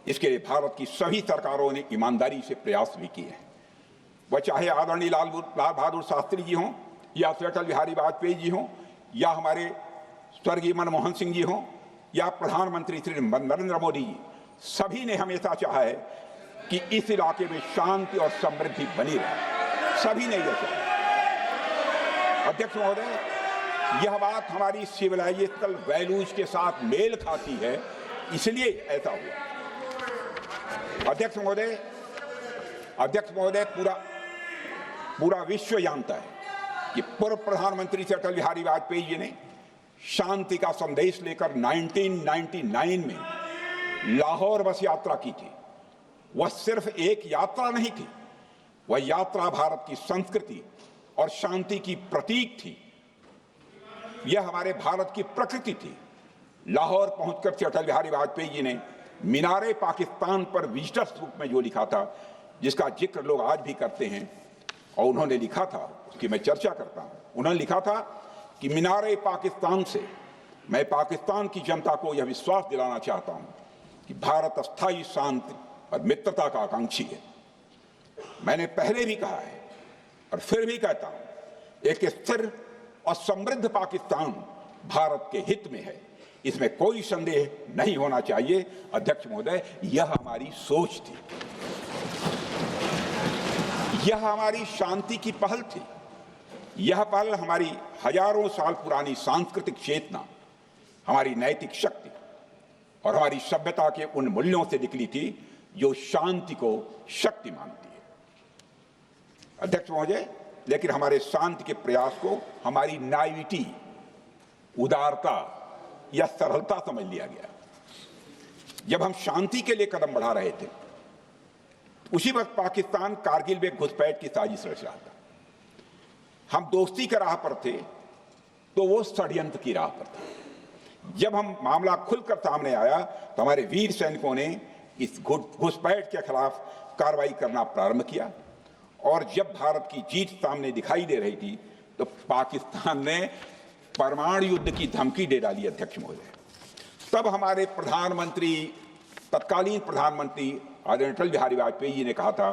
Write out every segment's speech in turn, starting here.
इसके लिए भारत की सभी सरकारों ने ईमानदारी से प्रयास भी किए हैं। वह चाहे आदरणीय लाल बहादुर शास्त्री जी हों, या अटल बिहारी वाजपेयी जी हों, या हमारे स्वर्गीय मनमोहन सिंह जी हों, या प्रधानमंत्री श्री नरेंद्र मोदी जी, सभी ने हमेशा चाहा है कि इस इलाके में शांति और समृद्धि बनी रहे। सभी ने यह चाहा। अध्यक्ष महोदय, यह बात हमारी सिविलाइजेशनल वैल्यूज के साथ मेल खाती है, इसलिए ऐसा हुआ। अध्यक्ष महोदय, पूरा विश्व जानता है कि पूर्व प्रधानमंत्री से अटल बिहारी वाजपेयी जी ने शांति का संदेश लेकर 1999 में लाहौर बस यात्रा की थी। वह सिर्फ एक यात्रा नहीं थी, वह यात्रा भारत की संस्कृति और शांति की प्रतीक थी। यह हमारे भारत की प्रकृति थी। लाहौर पहुंचकर अटल बिहारी वाजपेयी जी ने मीनारे पाकिस्तान पर विजिटर्स रूप में जो लिखा था, जिसका जिक्र लोग आज भी करते हैं, और उन्होंने लिखा था, उसकी मैं चर्चा करता हूं। उन्होंने लिखा था कि मीनारे पाकिस्तान से मैं पाकिस्तान की जनता को यह विश्वास दिलाना चाहता हूं कि भारत अस्थायी शांति और मित्रता का आकांक्षी है। मैंने पहले भी कहा है और फिर भी कहता हूं, एक स्थिर और समृद्ध पाकिस्तान भारत के हित में है, इसमें कोई संदेह नहीं होना चाहिए। अध्यक्ष महोदय, यह हमारी सोच थी, यह हमारी शांति की पहल थी। यह पहल हमारी हजारों साल पुरानी सांस्कृतिक चेतना, हमारी नैतिक शक्ति और हमारी सभ्यता के उन मूल्यों से निकली थी जो शांति को शक्ति मानती है। अध्यक्ष महोदय, लेकिन हमारे शांति के प्रयास को हमारी नाइविटी, उदारता या सरलता समझ लिया गया। जब हम शांति के लिए कदम बढ़ा रहे थे, उसी वक्त पाकिस्तान कारगिल में घुसपैठ की साजिश रच रहा था। हम दोस्ती के राह पर थे तो वो षड्यंत्र की राह पर थे। जब हम मामला खुलकर सामने आया तो हमारे वीर सैनिकों ने इस घुसपैठ के खिलाफ कार्रवाई करना प्रारंभ किया, और जब भारत की जीत सामने दिखाई दे रही थी तो पाकिस्तान ने परमाणु युद्ध की धमकी दे डाली। अध्यक्ष महोदय, तब हमारे तत्कालीन प्रधानमंत्री आदरणीय अटल बिहारी वाजपेयी जी ने कहा था,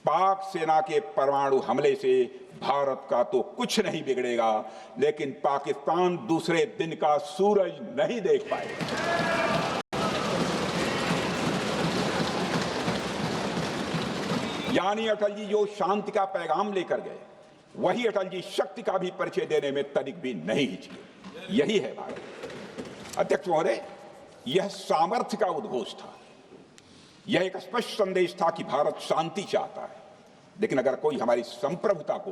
पाक सेना के परमाणु हमले से भारत का तो कुछ नहीं बिगड़ेगा, लेकिन पाकिस्तान दूसरे दिन का सूरज नहीं देख पाएगा। यानी अटल जी जो शांति का पैगाम लेकर गए, वही अटल जी शक्ति का भी परिचय देने में तनिक भी नहीं हिचके। यही है भारत। अध्यक्ष महोदय, यह सामर्थ्य का उद्घोष था। यह एक स्पष्ट संदेश था कि भारत शांति चाहता है, लेकिन अगर कोई हमारी संप्रभुता को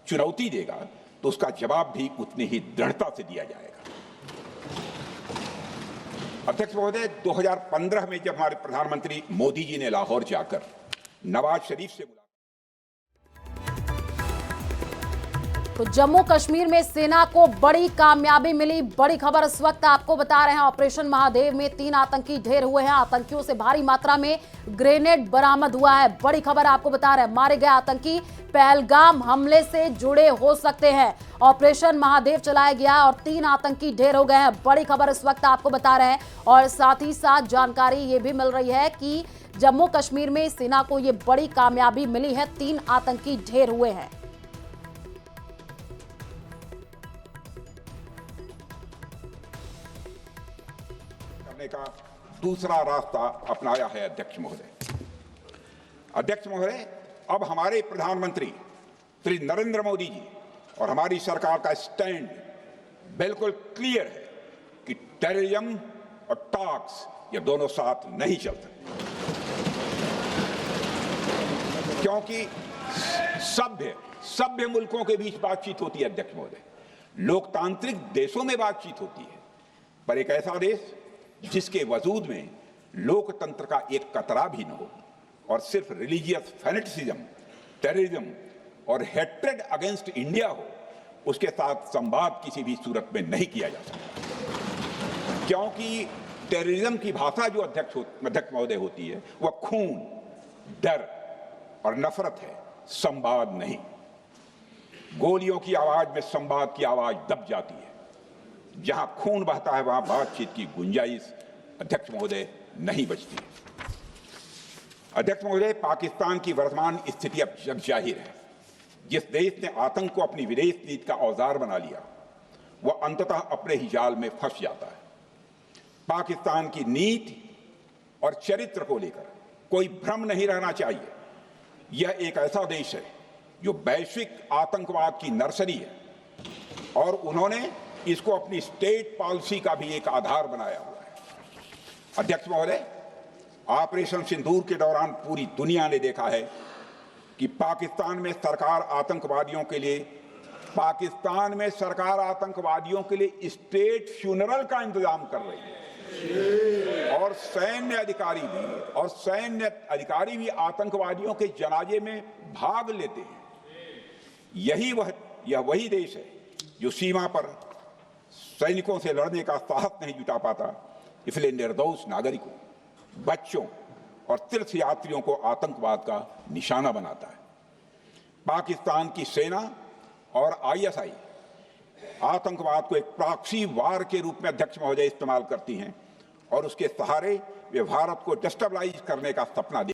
चुनौती देगा तो उसका जवाब भी उतनी ही दृढ़ता से दिया जाएगा। अध्यक्ष महोदय, 2015 में जब हमारे प्रधानमंत्री मोदी जी ने लाहौर जाकर नवाज शरीफ से तो जम्मू कश्मीर में सेना को बड़ी कामयाबी मिली। बड़ी खबर इस वक्त आपको बता रहे हैं, ऑपरेशन महादेव में 3 आतंकी ढेर हुए हैं। आतंकियों से भारी मात्रा में ग्रेनेड बरामद हुआ है। बड़ी खबर आपको बता रहे हैं, मारे गए आतंकी पहलगाम हमले से जुड़े हो सकते हैं। ऑपरेशन महादेव चलाया गया और 3 आतंकी ढेर हो गए हैं। बड़ी खबर इस वक्त आपको बता रहे हैं, और साथ ही साथ जानकारी ये भी मिल रही है कि जम्मू कश्मीर में सेना को ये बड़ी कामयाबी मिली है। 3 आतंकी ढेर हुए हैं। का दूसरा रास्ता अपनाया है। अध्यक्ष महोदय, अब हमारे प्रधानमंत्री श्री नरेंद्र मोदी जी और हमारी सरकार का स्टैंड बिल्कुल क्लियर है कि टेररिज्म और टॉक्स ये दोनों साथ नहीं चल सकते, क्योंकि सभ्य मुल्कों के बीच बातचीत होती है। अध्यक्ष महोदय, लोकतांत्रिक देशों में बातचीत होती है, पर एक ऐसा देश जिसके वजूद में लोकतंत्र का एक कतरा भी न हो और सिर्फ रिलीजियस फैनेटिसिज्म, टेररिज्म और हेट्रेड अगेंस्ट इंडिया हो, उसके साथ संवाद किसी भी सूरत में नहीं किया जा सकता। क्योंकि टेररिज्म की भाषा जो अध्यक्ष महोदय होती है, वह खून, डर और नफरत है, संवाद नहीं। गोलियों की आवाज में संवाद की आवाज दब जाती है। जहां खून बहता है वहां बातचीत की गुंजाइश अध्यक्ष महोदय नहीं बचती। अध्यक्ष महोदय, पाकिस्तान की वर्तमान स्थिति अब जग जाहिर है। जिस देश ने आतंक को अपनी विदेश नीति का औजार बना लिया, वह अंततः अपने ही जाल में फंस जाता है। पाकिस्तान की नीति और चरित्र को लेकर कोई भ्रम नहीं रहना चाहिए। यह एक ऐसा देश है जो वैश्विक आतंकवाद की नर्सरी है और उन्होंने इसको अपनी स्टेट पॉलिसी का भी एक आधार बनाया हुआ है। अध्यक्ष महोदय, ऑपरेशन सिंदूर के दौरान पूरी दुनिया ने देखा है कि पाकिस्तान में सरकार आतंकवादियों के लिए स्टेट फ्यूनरल का इंतजाम कर रही है और सैन्य अधिकारी भी आतंकवादियों के जनाजे में भाग लेते हैं। यह वही देश है जो सीमा पर सैनिकों से लड़ने का साहस नहीं जुटा पाता, इसलिए निर्दोष नागरिकों, बच्चों और तीर्थयात्रियों को आतंकवाद का निशाना बनाता है। पाकिस्तान की सेना और आईएसआई आतंकवाद को एक प्रॉक्सी वार के रूप में अध्यक्ष महोदय इस्तेमाल करती हैं और उसके सहारे वे भारत को डिस्टेबलाइज करने का सपना